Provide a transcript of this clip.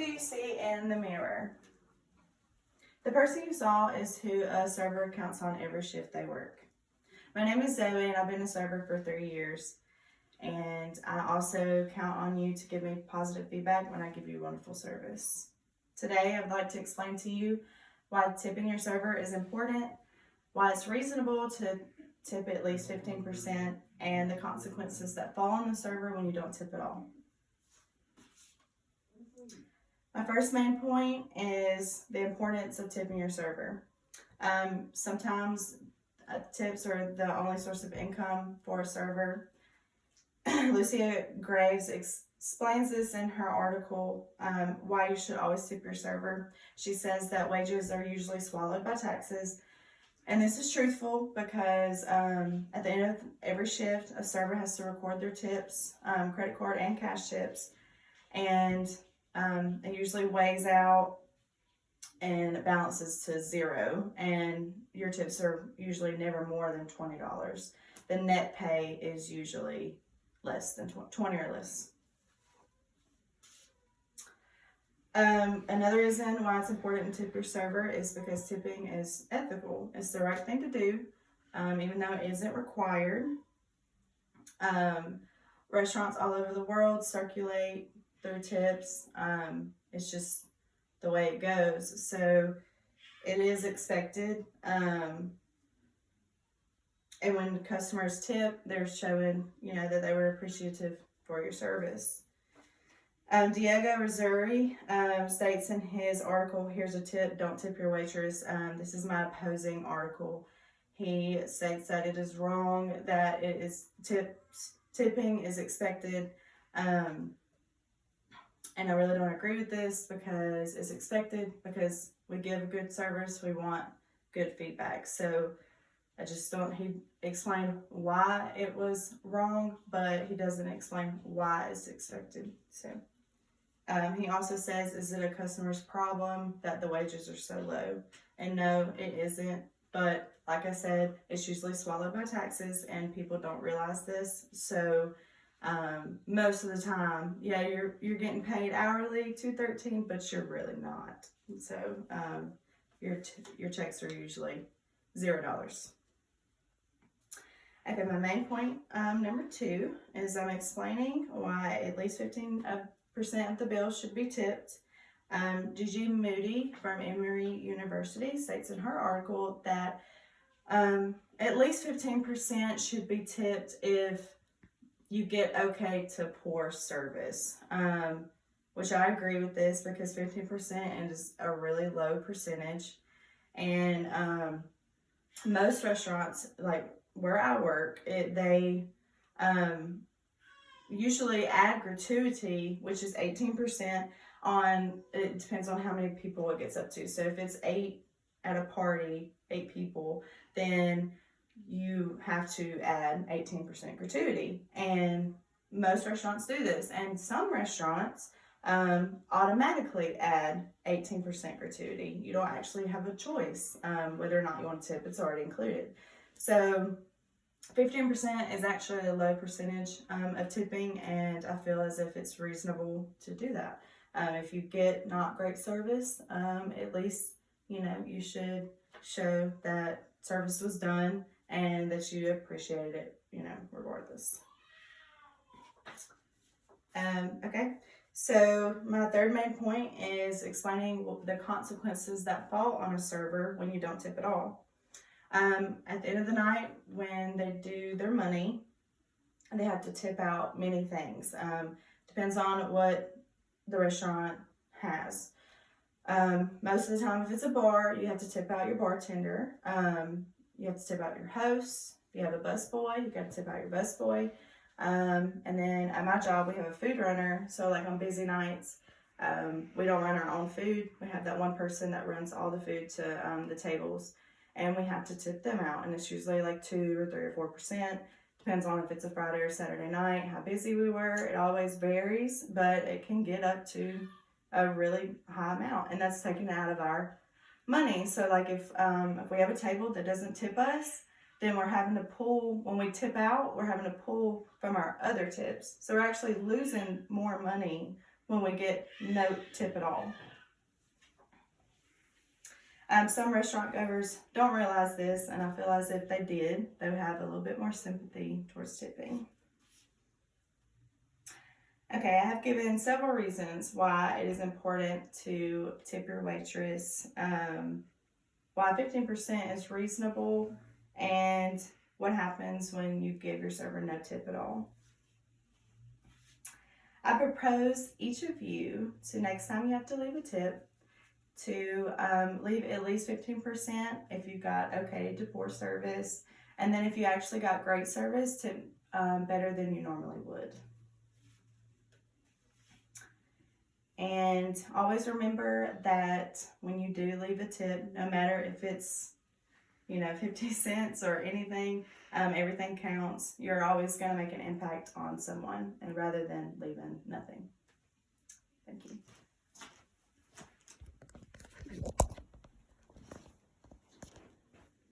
do you see in the mirror? The person you saw is who a server counts on every shift they work. My name is Zoe and I've been a server for 3 years. And I also count on you to give me positive feedback when I give you wonderful service. Today, I'd like to explain to you why tipping your server is important, why it's reasonable to tip at least 15%, and the consequences that fall on the server when you don't tip at all. My first main point is the importance of tipping your server. Sometimes tips are the only source of income for a server. Lucia Graves explains this in her article, why you should always tip your server. She says that wages are usually swallowed by taxes. And this is truthful because at the end of every shift, a server has to record their tips, credit card and cash tips. And it usually weighs out and balances to zero. And your tips are usually never more than $20. The net pay is usually less than 20 or less. Another reason why it's important to tip your server is because tipping is ethical. It's the right thing to do, even though it isn't required. Restaurants all over the world circulate through tips. It's just the way it goes. So it is expected. And when customers tip, they're showing, that they were appreciative for your service. Diego Rosari states in his article, "Here's a tip, don't tip your waitress." This is my opposing article. He states that it is wrong, that it is tipping is expected. And I really don't agree with this because it's expected, because we give good service, we want good feedback. So he explained why it was wrong, but he doesn't explain why it's expected. So he also says, is it a customer's problem that the wages are so low? And no, it isn't. But like I said, it's usually swallowed by taxes and people don't realize this. So most of the time, you're getting paid hourly $2.13, but you're really not. So your checks are usually $0. Okay, my main point, number 2, is I'm explaining why at least 15% of the bill should be tipped. Gigi Moody from Emory University states in her article that at least 15% should be tipped if you get okay to poor service, which I agree with this because 15% is a really low percentage. And most restaurants, like where I work, they usually add gratuity, which is 18% on, it depends on how many people it gets up to. So if it's 8 at a party, 8 people, then you have to add 18% gratuity. And most restaurants do this. And some restaurants automatically add 18% gratuity. You don't actually have a choice whether or not you want to tip. It's already included. So 15% is actually a low percentage of tipping, and I feel as if it's reasonable to do that. If you get not great service, at least, you should show that service was done and that you appreciated it, regardless. Okay, so my third main point is explaining the consequences that fall on a server when you don't tip at all. At the end of the night, when they do their money, they have to tip out many things. Depends on what the restaurant has. Most of the time, if it's a bar, you have to tip out your bartender. You have to tip out your host. If you have a busboy, you got to tip out your busboy. And then at my job, we have a food runner. So like on busy nights, we don't run our own food. We have that one person that runs all the food to the tables, and we have to tip them out. And it's usually like 2 or 3 or 4%. Depends on if it's a Friday or Saturday night, how busy we were. It always varies, but it can get up to a really high amount, and that's taken out of our money. So like if we have a table that doesn't tip us, then we're having to pull, when we tip out, we're having to pull from our other tips. So we're actually losing more money when we get no tip at all. Some restaurant goers don't realize this, and I feel as if they did, they would have a little bit more sympathy towards tipping. Okay, I have given several reasons why it is important to tip your waitress, why 15% is reasonable, and what happens when you give your server no tip at all. I propose each of you to, next time you have to leave a tip, to leave at least 15% if you got okay to poor service, and then if you actually got great service, to better than you normally would. And always remember that when you do leave a tip, no matter if it's 50 cents or anything, everything counts. You're always going to make an impact on someone, and rather than leaving nothing. Thank you.